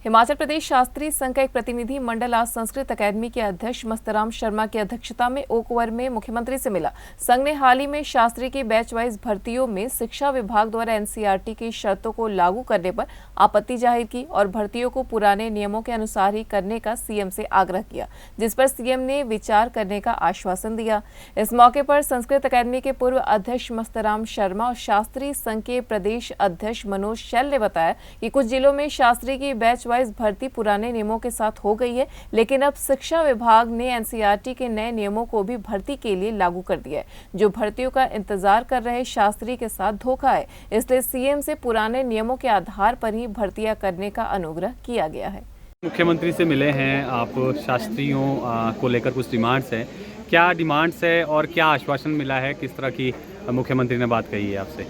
हिमाचल प्रदेश शास्त्रीय संघ का एक प्रतिनिधि मंडल आज संस्कृत अकादमी के अध्यक्ष मस्तराम शर्मा की अध्यक्षता में ओक ओवर में मुख्यमंत्री से मिला। संघ ने हाल ही में शास्त्री की बैच वाइज भर्तियों में शिक्षा विभाग द्वारा एनसीईआरटी की शर्तों को लागू करने पर आपत्ति जाहिर की और भर्तियों को पुराने नियमों के अनुसार ही करने का सीएम से आग्रह किया, जिस पर सीएम ने विचार करने का आश्वासन दिया। इस मौके पर संस्कृत अकादमी के पूर्व अध्यक्ष मस्तराम शर्मा और शास्त्रीय संघ के प्रदेश अध्यक्ष मनोज शैल ने बताया कि कुछ जिलों में शास्त्री की बैच वाइज भर्ती पुराने नियमों के साथ हो गई है, लेकिन अब शिक्षा विभाग ने एनसीईआरटी के नए नियमों को भी भर्ती के लिए लागू कर दिया है, जो भर्तियों का इंतजार कर रहे शास्त्री के साथ धोखा है। इसलिए सीएम से पुराने नियमों के आधार पर ही भर्तियां करने का अनुग्रह किया गया है। मुख्यमंत्री से मिले हैं आप, शास्त्रियों को लेकर कुछ डिमांड्स हैं, क्या डिमांड्स है और क्या आश्वासन मिला है, किस तरह की मुख्यमंत्री ने बात कही है आपसे?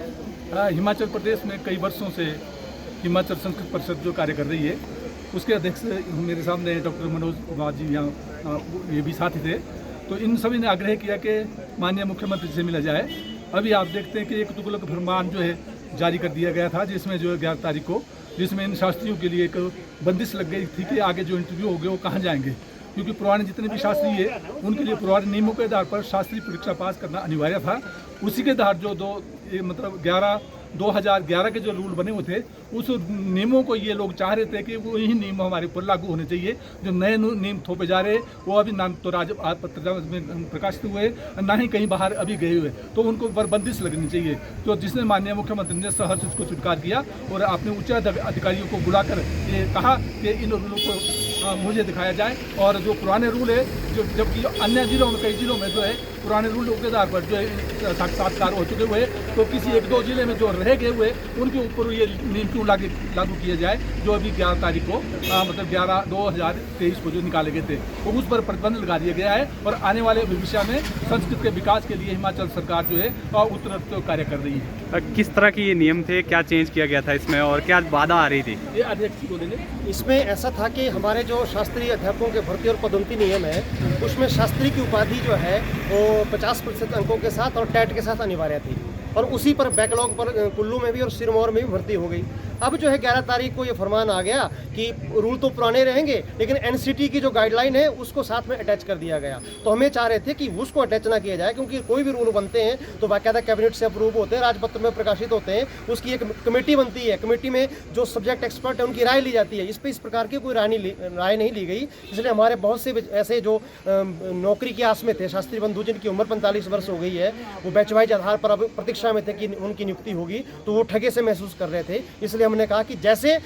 हिमाचल प्रदेश में कई वर्षों से हिमाचल संस्कृत परिषद जो कार्य कर रही है, उसके अध्यक्ष मेरे सामने डॉक्टर मनोज कुमार जी यहाँ ये भी साथी थे। तो इन सभी ने आग्रह किया कि माननीय मुख्यमंत्री से मिला जाए। अभी आप देखते हैं कि एक तुगलक फरमान जो है जारी कर दिया गया था, जिसमें जो है 11 तारीख को, जिसमें इन शास्त्रियों के लिए एक बंदिश लग गई थी कि आगे जो इंटरव्यू हो गए वो कहाँ जाएंगे, क्योंकि पुराने जितने भी शास्त्री है उनके लिए पुराने नियमों के आधार पर शास्त्रीय परीक्षा पास करना अनिवार्य था। उसी के आधार जो 2011 के जो रूल बने हुए थे, उस नियमों को ये लोग चाह रहे थे कि वो यही नियम हमारे ऊपर लागू होने चाहिए। जो नए नियम थोपे जा रहे वो अभी ना तो पत्रिका में प्रकाशित हुए, ना ही कहीं बाहर अभी गए हुए, तो उनको पर बंदिश लगनी चाहिए। तो जिसने माननीय मुख्यमंत्री ने सहर्ष उसको स्वीकार किया और अपने उच्च अधिकारियों को बुलाकर ये कहा कि इन रूलों को मुझे दिखाया जाए। और जो पुराने रूल है, जो जबकि अन्य जिलों में, कई जिलों में जो है पुराने रूलों के आधार पर जो है साक्षात्कार हो चुके हुए, तो किसी 1-2 जिले में जो रह गए हुए उनके ऊपर ये नियम क्यों लागू किया जाए, जो अभी 11 तारीख को मतलब 11/2023 को जो निकाले गए थे, तो उस पर प्रतिबंध लगा दिया गया है। और आने वाले भविष्य में संस्कृत के विकास के लिए हिमाचल सरकार जो है उत्तरोत्तर कार्य कर रही है। किस तरह के ये नियम थे, क्या चेंज किया गया था इसमें और क्या बाधा आ रही थी? ये अध्यक्ष बोलेंगे। इसमें ऐसा था कि हमारे जो शास्त्रीय अध्यापकों के भर्ती और पदोन्नति नियम है, उसमें शास्त्री की उपाधि जो है वो 50% अंकों के साथ और टेट के साथ अनिवार्य थी, और उसी पर बैकलॉग पर कुल्लू में भी और सिरमौर में भी भर्ती हो गई। अब जो है 11 तारीख को ये फरमान आ गया कि रूल तो पुराने रहेंगे, लेकिन एनसीटी की जो गाइडलाइन है उसको साथ में अटैच कर दिया गया। तो हमें चाह रहे थे कि उसको अटैच ना किया जाए, क्योंकि कोई भी रूल बनते हैं तो बाकायदा कैबिनेट से अप्रूव होते हैं, राजपत्र में प्रकाशित होते हैं, उसकी एक कमेटी बनती है, कमेटी में जो सब्जेक्ट एक्सपर्ट है उनकी राय ली जाती है। इस प्रकार की कोई राय नहीं ली गई। इसलिए हमारे बहुत से ऐसे जो नौकरी की आस में थे शास्त्री बंधु, जिनकी उम्र 45 वर्ष हो गई है, वो बैच वाइज आधार पर अब प्रतीक्षा में थे कि उनकी नियुक्ति होगी, तो वो ठगे से महसूस कर रहे थे। इसलिए हमने कहा कि जैसे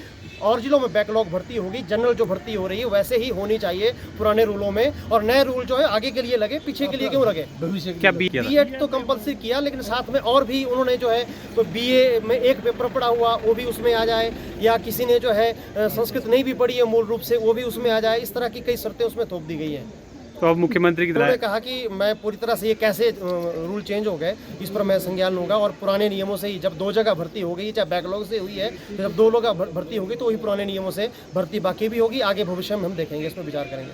और जिलों में बैकलॉग भर्ती होगी, जनरल जो भर्ती हो रही है वैसे ही होनी चाहिए पुराने रूलों में, और नए रूल जो है आगे के लिए लगे, पीछे के लिए क्यों लगे। क्या बीएड तो कंपलसरी किया, लेकिन साथ में और भी उन्होंने जो है तो बीए में एक पेपर पढ़ा हुआ वो भी उसमें आ जाए, या किसी ने जो है संस्कृत नहीं भी पढ़ी है मूल रूप से, वो भी उसमें आ जाए। इस तरह की कई शर्तें उसमें थोप दी गई है। तो अब मुख्यमंत्री की तरह उन्होंने कहा कि मैं पूरी तरह से ये कैसे रूल चेंज हो गए इस पर मैं संज्ञान लूंगा, और पुराने नियमों से ही जब 2 जगह भर्ती हो गई, चाहे बैकलॉग से हुई है, तो जब 2 लोग भर्ती होगी तो वही पुराने नियमों से भर्ती बाकी भी होगी। आगे भविष्य में हम देखेंगे, इस पर विचार करेंगे।